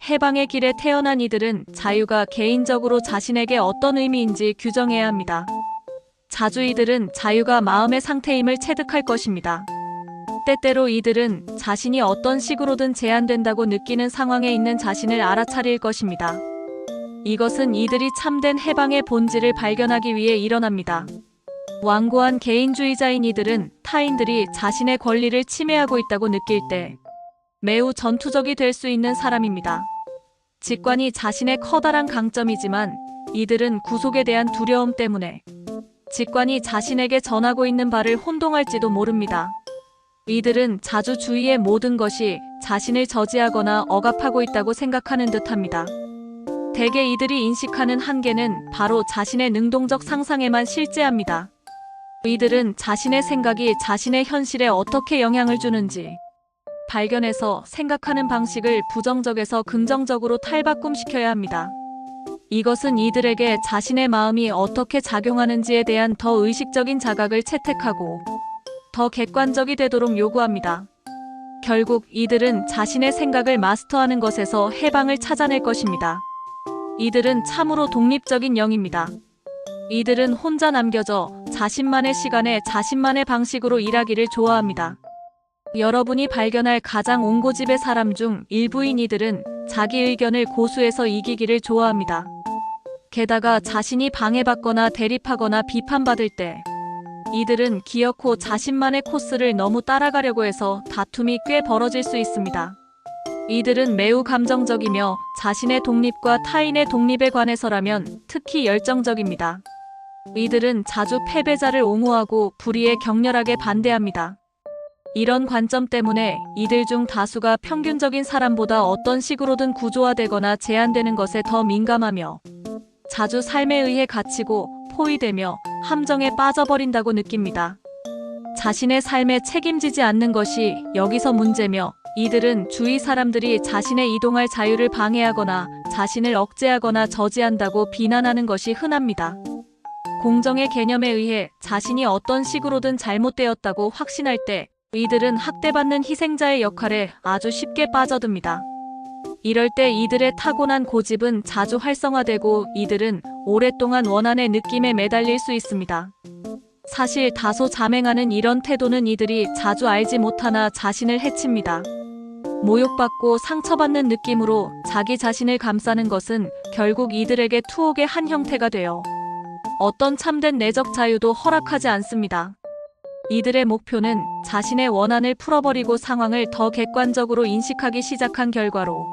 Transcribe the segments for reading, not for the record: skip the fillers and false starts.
해방의 길에 태어난 이들은 자유가 개인적으로 자신에게 어떤 의미인지 규정해야 합니다. 자주 이들은 자유가 마음의 상태임을 체득할 것입니다. 때때로 이들은 자신이 어떤 식으로든 제한된다고 느끼는 상황에 있는 자신을 알아차릴 것입니다. 이것은 이들이 참된 해방의 본질을 발견하기 위해 일어납니다. 완고한 개인주의자인 이들은 타인들이 자신의 권리를 침해하고 있다고 느낄 때 매우 전투적이 될 수 있는 사람입니다. 직관이 자신의 커다란 강점이지만 이들은 구속에 대한 두려움 때문에 직관이 자신에게 전하고 있는 바를 혼동할지도 모릅니다. 이들은 자주 주위의 모든 것이 자신을 저지하거나 억압하고 있다고 생각하는 듯합니다. 대개 이들이 인식하는 한계는 바로 자신의 능동적 상상에만 실재합니다. 이들은 자신의 생각이 자신의 현실에 어떻게 영향을 주는지 발견해서 생각하는 방식을 부정적에서 긍정적으로 탈바꿈시켜야 합니다. 이것은 이들에게 자신의 마음이 어떻게 작용하는지에 대한 더 의식적인 자각을 채택하고 더 객관적이 되도록 요구합니다. 결국 이들은 자신의 생각을 마스터하는 것에서 해방을 찾아낼 것입니다. 이들은 참으로 독립적인 영입니다. 이들은 혼자 남겨져 자신만의 시간에 자신만의 방식으로 일하기를 좋아합니다. 여러분이 발견할 가장 옹고집의 사람 중 일부인 이들은 자기 의견을 고수해서 이기기를 좋아합니다. 게다가 자신이 방해받거나 대립하거나 비판받을 때 이들은 기어코 자신만의 코스를 너무 따라가려고 해서 다툼이 꽤 벌어질 수 있습니다. 이들은 매우 감정적이며 자신의 독립과 타인의 독립에 관해서라면 특히 열정적입니다. 이들은 자주 패배자를 옹호하고 불의에 격렬하게 반대합니다. 이런 관점 때문에 이들 중 다수가 평균적인 사람보다 어떤 식으로든 구조화되거나 제한되는 것에 더 민감하며 자주 삶에 의해 갇히고 포위되며 함정에 빠져버린다고 느낍니다. 자신의 삶에 책임지지 않는 것이 여기서 문제며 이들은 주위 사람들이 자신의 이동할 자유를 방해하거나 자신을 억제하거나 저지한다고 비난하는 것이 흔합니다. 공정의 개념에 의해 자신이 어떤 식으로든 잘못되었다고 확신할 때 이들은 학대받는 희생자의 역할에 아주 쉽게 빠져듭니다. 이럴 때 이들의 타고난 고집은 자주 활성화되고 이들은 오랫동안 원한의 느낌에 매달릴 수 있습니다. 사실 다소 자맹하는 이런 태도는 이들이 자주 알지 못하나 자신을 해칩니다. 모욕받고 상처받는 느낌으로 자기 자신을 감싸는 것은 결국 이들에게 투옥의 한 형태가 되어 어떤 참된 내적 자유도 허락하지 않습니다. 이들의 목표는 자신의 원한을 풀어버리고 상황을 더 객관적으로 인식하기 시작한 결과로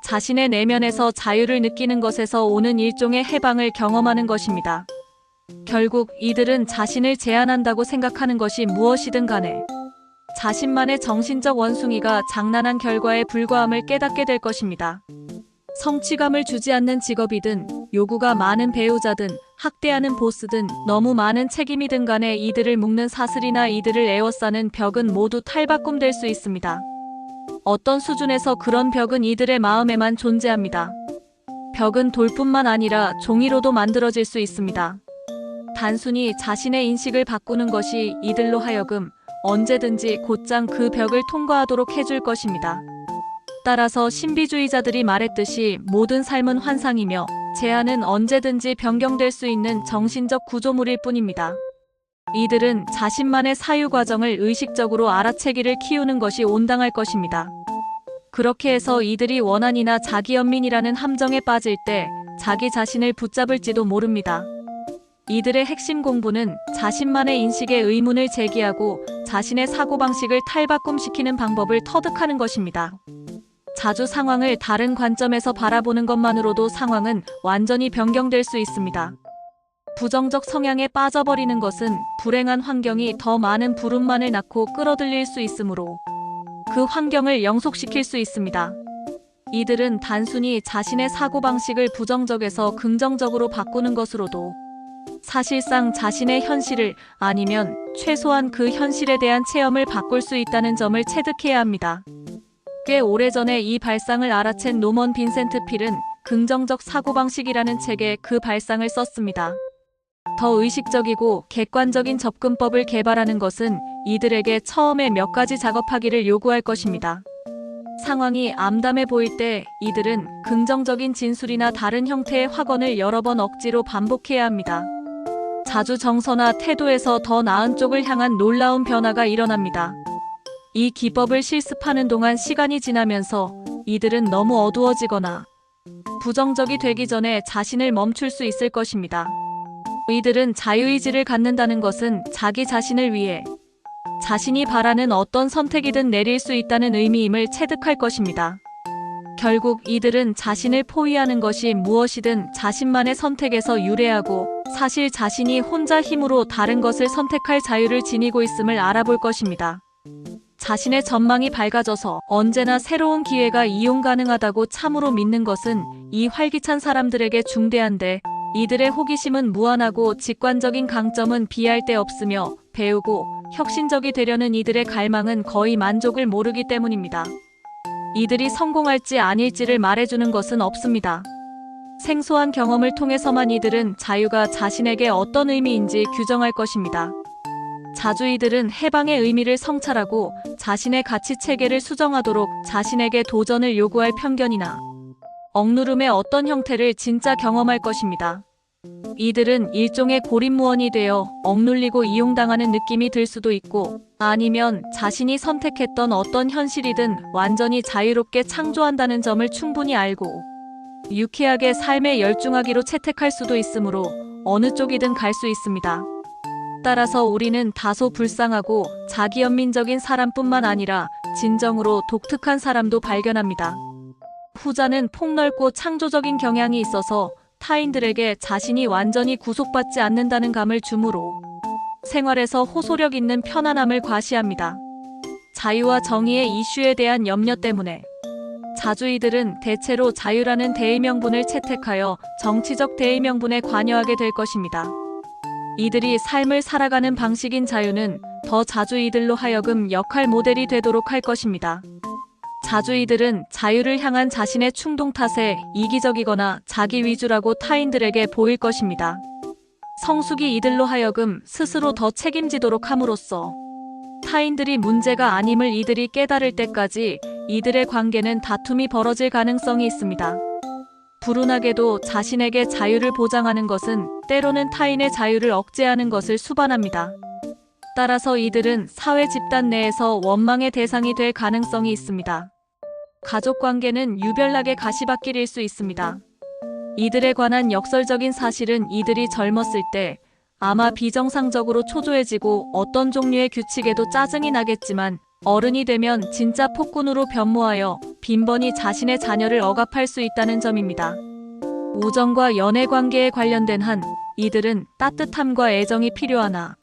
자신의 내면에서 자유를 느끼는 것에서 오는 일종의 해방을 경험하는 것입니다. 결국 이들은 자신을 제한한다고 생각하는 것이 무엇이든 간에 자신만의 정신적 원숭이가 장난한 결과에 불과함을 깨닫게 될 것입니다. 성취감을 주지 않는 직업이든 요구가 많은 배우자든 학대하는 보스든 너무 많은 책임이든 간에 이들을 묶는 사슬이나 이들을 에워싸는 벽은 모두 탈바꿈될 수 있습니다. 어떤 수준에서 그런 벽은 이들의 마음에만 존재합니다. 벽은 돌뿐만 아니라 종이로도 만들어질 수 있습니다. 단순히 자신의 인식을 바꾸는 것이 이들로 하여금 언제든지 곧장 그 벽을 통과하도록 해줄 것입니다. 따라서 신비주의자들이 말했듯이 모든 삶은 환상이며 제한은 언제든지 변경될 수 있는 정신적 구조물일 뿐입니다. 이들은 자신만의 사유 과정을 의식적으로 알아채기를 키우는 것이 온당할 것입니다. 그렇게 해서 이들이 원한이나 자기연민이라는 함정에 빠질 때 자기 자신을 붙잡을지도 모릅니다. 이들의 핵심 공부는 자신만의 인식에 의문을 제기하고 자신의 사고방식을 탈바꿈시키는 방법을 터득하는 것입니다. 자주 상황을 다른 관점에서 바라보는 것만으로도 상황은 완전히 변경될 수 있습니다. 부정적 성향에 빠져버리는 것은 불행한 환경이 더 많은 불운만을 낳고 끌어들일 수 있으므로 그 환경을 영속시킬 수 있습니다. 이들은 단순히 자신의 사고방식을 부정적에서 긍정적으로 바꾸는 것으로도 사실상 자신의 현실을 아니면 최소한 그 현실에 대한 체험을 바꿀 수 있다는 점을 체득해야 합니다. 꽤 오래전에 이 발상을 알아챈 노먼 빈센트 필은 긍정적 사고방식이라는 책에 그 발상을 썼습니다. 더 의식적이고 객관적인 접근법을 개발하는 것은 이들에게 처음에 몇 가지 작업하기를 요구할 것입니다. 상황이 암담해 보일 때 이들은 긍정적인 진술이나 다른 형태의 확언을 여러 번 억지로 반복해야 합니다. 자주 정서나 태도에서 더 나은 쪽을 향한 놀라운 변화가 일어납니다. 이 기법을 실습하는 동안 시간이 지나면서 이들은 너무 어두워지거나 부정적이 되기 전에 자신을 멈출 수 있을 것입니다. 이들은 자유의지를 갖는다는 것은 자기 자신을 위해 자신이 바라는 어떤 선택이든 내릴 수 있다는 의미임을 체득할 것입니다. 결국 이들은 자신을 포위하는 것이 무엇이든 자신만의 선택에서 유래하고 사실 자신이 혼자 힘으로 다른 것을 선택할 자유를 지니고 있음을 알아볼 것입니다. 자신의 전망이 밝아져서 언제나 새로운 기회가 이용 가능하다고 참으로 믿는 것은 이 활기찬 사람들에게 중대한데, 이들의 호기심은 무한하고 직관적인 강점은 비할 데 없으며 배우고 혁신적이 되려는 이들의 갈망은 거의 만족을 모르기 때문입니다. 이들이 성공할지 아닐지를 말해주는 것은 없습니다. 생소한 경험을 통해서만 이들은 자유가 자신에게 어떤 의미인지 규정할 것입니다. 자주 이들은 해방의 의미를 성찰하고 자신의 가치 체계를 수정하도록 자신에게 도전을 요구할 편견이나 억누름의 어떤 형태를 진짜 경험할 것입니다. 이들은 일종의 고립무원이 되어 억눌리고 이용당하는 느낌이 들 수도 있고, 아니면 자신이 선택했던 어떤 현실이든 완전히 자유롭게 창조한다는 점을 충분히 알고 유쾌하게 삶에 열중하기로 채택할 수도 있으므로 어느 쪽이든 갈 수 있습니다. 따라서 우리는 다소 불쌍하고 자기연민적인 사람뿐만 아니라 진정으로 독특한 사람도 발견합니다. 후자는 폭넓고 창조적인 경향이 있어서 타인들에게 자신이 완전히 구속받지 않는다는 감을 주므로 생활에서 호소력 있는 편안함을 과시합니다. 자유와 정의의 이슈에 대한 염려 때문에 자주 이들은 대체로 자유라는 대의명분을 채택하여 정치적 대의명분에 관여하게 될 것입니다. 이들이 삶을 살아가는 방식인 자유는 더 자주 이들로 하여금 역할 모델이 되도록 할 것입니다. 자주 이들은 자유를 향한 자신의 충동 탓에 이기적이거나 자기 위주라고 타인들에게 보일 것입니다. 성숙이 이들로 하여금 스스로 더 책임지도록 함으로써 타인들이 문제가 아님을 이들이 깨달을 때까지 이들의 관계는 다툼이 벌어질 가능성이 있습니다. 불운하게도 자신에게 자유를 보장하는 것은 때로는 타인의 자유를 억제하는 것을 수반합니다. 따라서 이들은 사회 집단 내에서 원망의 대상이 될 가능성이 있습니다. 가족 관계는 유별나게 가시밭길일 수 있습니다. 이들에 관한 역설적인 사실은 이들이 젊었을 때 아마 비정상적으로 초조해지고 어떤 종류의 규칙에도 짜증이 나겠지만 어른이 되면 진짜 폭군으로 변모하여 빈번히 자신의 자녀를 억압할 수 있다는 점입니다. 우정과 연애 관계에 관련된 한 이들은 따뜻함과 애정이 필요하나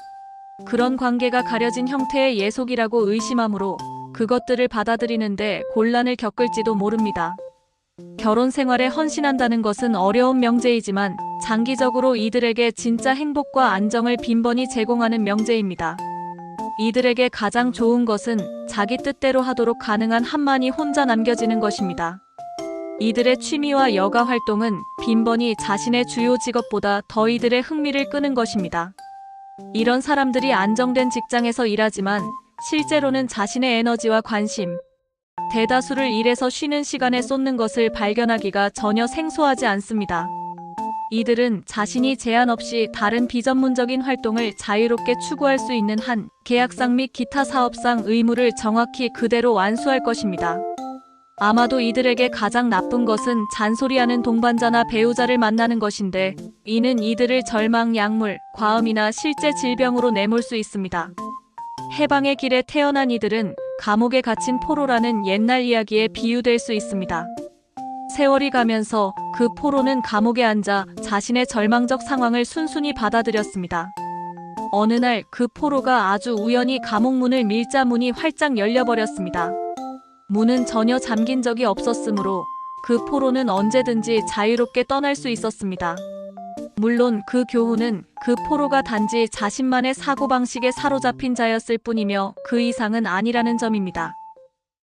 그런 관계가 가려진 형태의 예속이라고 의심하므로 그것들을 받아들이는데 곤란을 겪을지도 모릅니다. 결혼 생활에 헌신한다는 것은 어려운 명제이지만 장기적으로 이들에게 진짜 행복과 안정을 빈번히 제공하는 명제입니다. 이들에게 가장 좋은 것은 자기 뜻대로 하도록 가능한 한만이 혼자 남겨지는 것입니다. 이들의 취미와 여가 활동은 빈번히 자신의 주요 직업보다 더 이들의 흥미를 끄는 것입니다. 이런 사람들이 안정된 직장에서 일하지만 실제로는 자신의 에너지와 관심, 대다수를 일에서 쉬는 시간에 쏟는 것을 발견하기가 전혀 생소하지 않습니다. 이들은 자신이 제한 없이 다른 비전문적인 활동을 자유롭게 추구할 수 있는 한 계약상 및 기타 사업상 의무를 정확히 그대로 완수할 것입니다. 아마도 이들에게 가장 나쁜 것은 잔소리하는 동반자나 배우자를 만나는 것인데, 이는 이들을 절망, 약물, 과음이나 실제 질병으로 내몰 수 있습니다. 해방의 길에 태어난 이들은 감옥에 갇힌 포로라는 옛날 이야기에 비유될 수 있습니다. 세월이 가면서 그 포로는 감옥에 앉아 자신의 절망적 상황을 순순히 받아들였습니다. 어느 날 그 포로가 아주 우연히 감옥 문을 밀자 문이 활짝 열려버렸습니다. 문은 전혀 잠긴 적이 없었으므로 그 포로는 언제든지 자유롭게 떠날 수 있었습니다. 물론 그 교훈은 그 포로가 단지 자신만의 사고방식에 사로잡힌 자였을 뿐이며 그 이상은 아니라는 점입니다.